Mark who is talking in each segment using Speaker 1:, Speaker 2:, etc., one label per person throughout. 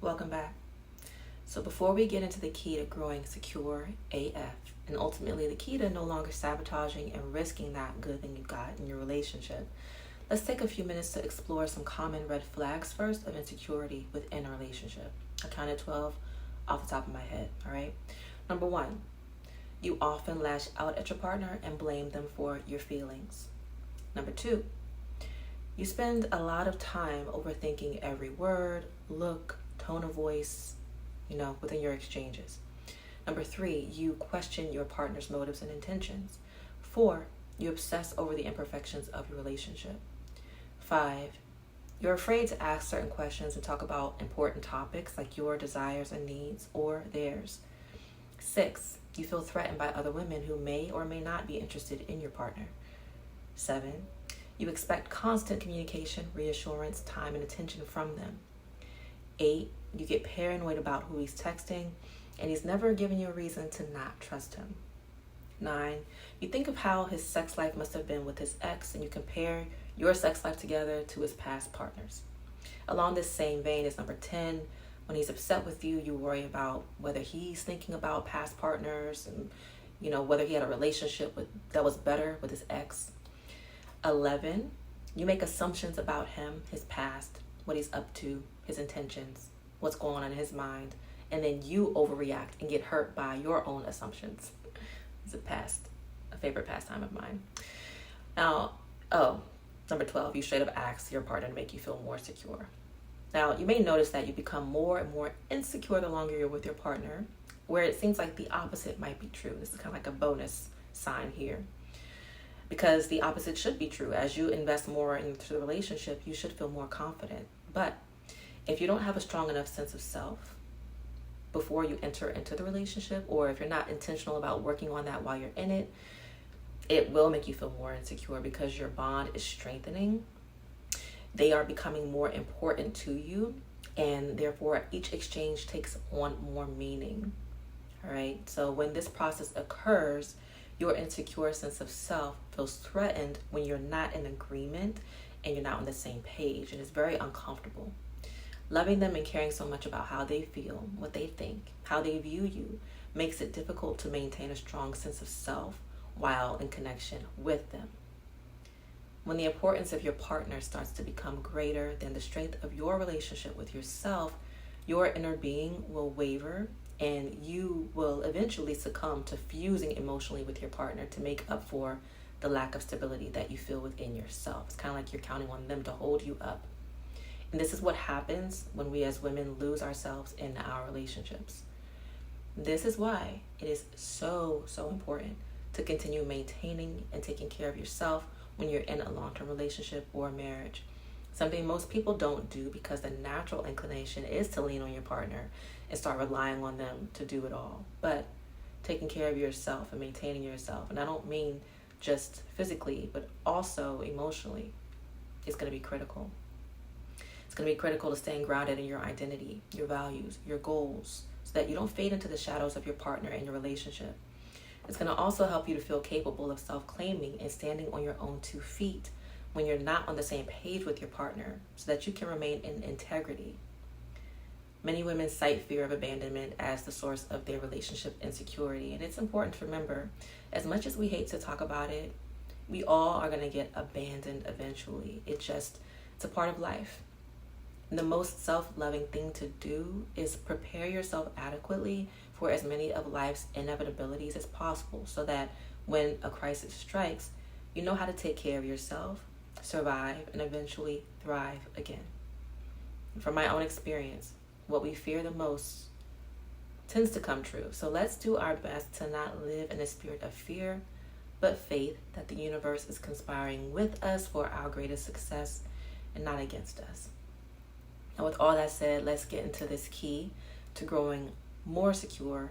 Speaker 1: Welcome back. So before we get into the key to growing secure AF, and ultimately the key to no longer sabotaging and risking that good thing you got in your relationship, let's take a few minutes to explore some common red flags first of insecurity within a relationship. I counted 12 off the top of my head, all right? Number 1, you often lash out at your partner and blame them for your feelings. Number 2, you spend a lot of time overthinking every word, look, tone of voice, within your exchanges. Number 3, you question your partner's motives and intentions. 4, you obsess over the imperfections of your relationship. 5, you're afraid to ask certain questions and talk about important topics like your desires and needs or theirs. 6, you feel threatened by other women who may or may not be interested in your partner. 7, you expect constant communication, reassurance, time, and attention from them. 8, you get paranoid about who he's texting, and he's never given you a reason to not trust him. 9, you think of how his sex life must have been with his ex, and you compare your sex life together to his past partners. Along this same vein is number 10. When he's upset with you, you worry about whether he's thinking about past partners and, whether he had a relationship that was better with his ex. 11, you make assumptions about him, his past, what he's up to, his intentions, what's going on in his mind, and then you overreact and get hurt by your own assumptions. It's a favorite pastime of mine. Now, number 12, you straight up ask your partner to make you feel more secure. Now, you may notice that you become more and more insecure the longer you're with your partner, where it seems like the opposite might be true. This is kind of like a bonus sign here, because the opposite should be true. As you invest more into the relationship, you should feel more confident. But if you don't have a strong enough sense of self before you enter into the relationship, or if you're not intentional about working on that while you're in it, it will make you feel more insecure because your bond is strengthening. They are becoming more important to you, and therefore each exchange takes on more meaning. All right. So when this process occurs, your insecure sense of self feels threatened when you're not in agreement and you're not on the same page, and it's very uncomfortable. Loving them and caring so much about how they feel, what they think, how they view you, makes it difficult to maintain a strong sense of self while in connection with them. When the importance of your partner starts to become greater than the strength of your relationship with yourself, your inner being will waver, and you will eventually succumb to fusing emotionally with your partner to make up for the lack of stability that you feel within yourself. It's kind of like you're counting on them to hold you up. And this is what happens when we as women lose ourselves in our relationships. This is why it is so important to continue maintaining and taking care of yourself when you're in a long-term relationship or marriage. Something most people don't do because the natural inclination is to lean on your partner and start relying on them to do it all. But taking care of yourself and maintaining yourself, and I don't mean just physically, but also emotionally, is going to be critical. It's going to be critical to staying grounded in your identity, your values, your goals, so that you don't fade into the shadows of your partner and your relationship. It's going to also help you to feel capable of self-claiming and standing on your own 2 feet when you're not on the same page with your partner, so that you can remain in integrity. Many women cite fear of abandonment as the source of their relationship insecurity, and it's important to remember, as much as we hate to talk about it, we all are going to get abandoned eventually. It's a part of life. And the most self-loving thing to do is prepare yourself adequately for as many of life's inevitabilities as possible, so that when a crisis strikes, you know how to take care of yourself, survive, and eventually thrive again. And from my own experience, what we fear the most tends to come true. So let's do our best to not live in a spirit of fear, but faith that the universe is conspiring with us for our greatest success and not against us. And with all that said, let's get into this key to growing more securer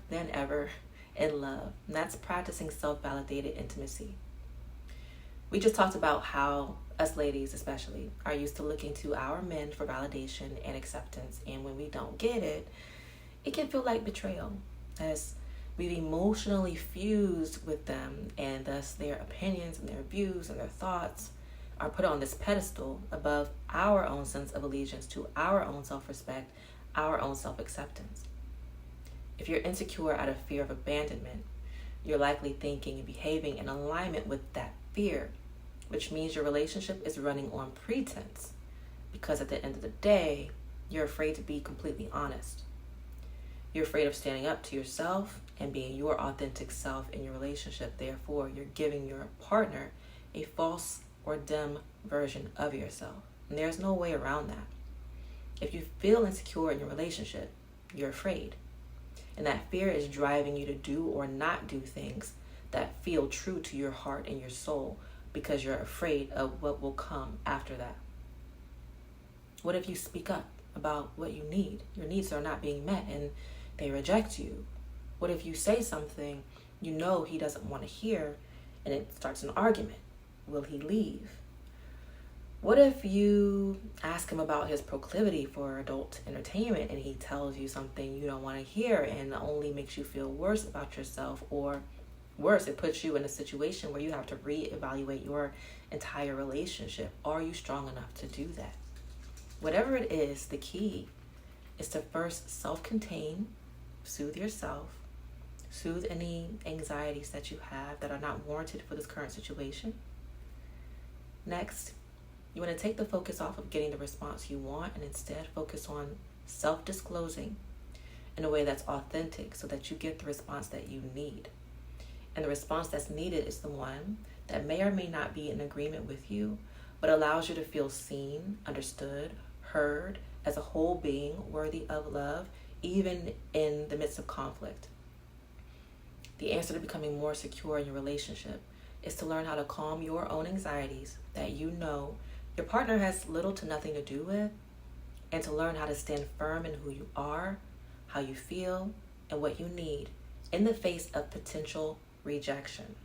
Speaker 1: than ever in love. And that's practicing self-validated intimacy. We just talked about how us ladies especially are used to looking to our men for validation and acceptance. And when we don't get it, it can feel like betrayal, as we've emotionally fused with them, and thus their opinions and their views and their thoughts are put on this pedestal above our own sense of allegiance to our own self-respect, our own self-acceptance. If you're insecure out of fear of abandonment, you're likely thinking and behaving in alignment with that fear, which means your relationship is running on pretense, because at the end of the day, you're afraid to be completely honest. You're afraid of standing up to yourself and being your authentic self in your relationship. Therefore, you're giving your partner a false or dim version of yourself. And there's no way around that. If you feel insecure in your relationship, you're afraid. And that fear is driving you to do or not do things that feel true to your heart and your soul, because you're afraid of what will come after that. What if you speak up about what you need? Your needs are not being met and they reject you. What if you say something you know he doesn't want to hear and it starts an argument? Will he leave? What if you ask him about his proclivity for adult entertainment and he tells you something you don't want to hear and only makes you feel worse about yourself, or worse, it puts you in a situation where you have to reevaluate your entire relationship? Are you strong enough to do that? Whatever it is, the key is to first self-contain, soothe yourself, soothe any anxieties that you have that are not warranted for this current situation. Next, you want to take the focus off of getting the response you want and instead focus on self-disclosing in a way that's authentic so that you get the response that you need. And the response that's needed is the one that may or may not be in agreement with you, but allows you to feel seen, understood, heard as a whole being worthy of love, even in the midst of conflict. The answer to becoming more secure in your relationship is to learn how to calm your own anxieties that you know your partner has little to nothing to do with, and to learn how to stand firm in who you are, how you feel, and what you need in the face of potential rejection.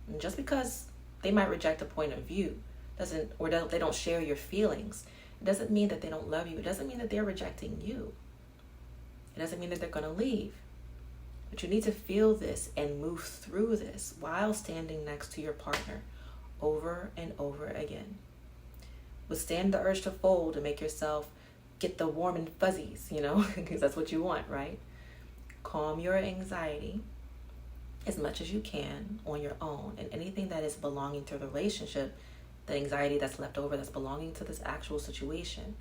Speaker 1: And just because they might reject a point of view they don't share your feelings, it doesn't mean that they don't love you. It doesn't mean that they're rejecting you. It doesn't mean that they're going to leave. But you need to feel this and move through this while standing next to your partner over and over again. Withstand the urge to fold and make yourself get the warm and fuzzies, because that's what you want, right? Calm your anxiety as much as you can on your own, and anything that is belonging to the relationship, the anxiety that's left over that's belonging to this actual situation,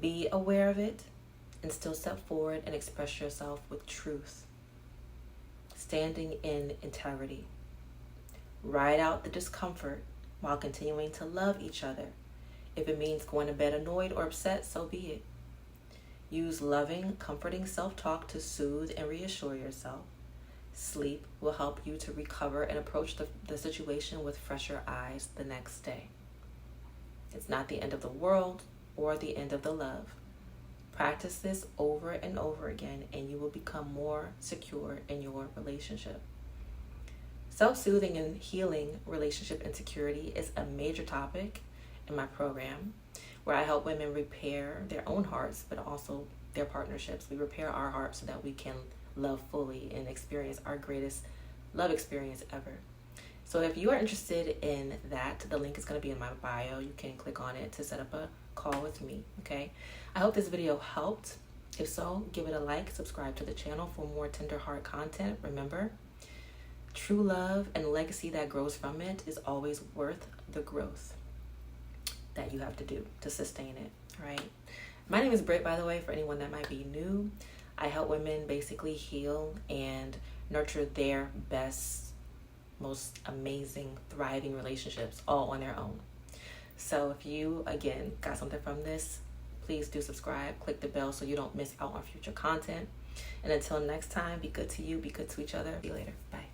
Speaker 1: be aware of it and still step forward and express yourself with truth, standing in integrity. Ride out the discomfort while continuing to love each other. If it means going to bed annoyed or upset, so be it. Use loving, comforting self-talk to soothe and reassure yourself. Sleep will help you to recover and approach the situation with fresher eyes the next day. It's not the end of the world or the end of the love. Practice this over and over again, and you will become more secure in your relationship. Self-soothing and healing relationship insecurity is a major topic in my program, where I help women repair their own hearts, but also their partnerships. We repair our hearts so that we can love fully and experience our greatest love experience ever. So if you are interested in that, the link is going to be in my bio. You can click on it to set up a call with me, okay? I hope this video helped. If so, give it a like, subscribe to the channel for more tender heart content. Remember, true love and legacy that grows from it is always worth the growth that you have to do to sustain it, right? My name is Britt, by the way, for anyone that might be new. I help women basically heal and nurture their best, most amazing, thriving relationships all on their own. So if you, again, got something from this, please do subscribe, click the bell so you don't miss out on future content. And until next time, be good to you, be good to each other. See you later. Bye.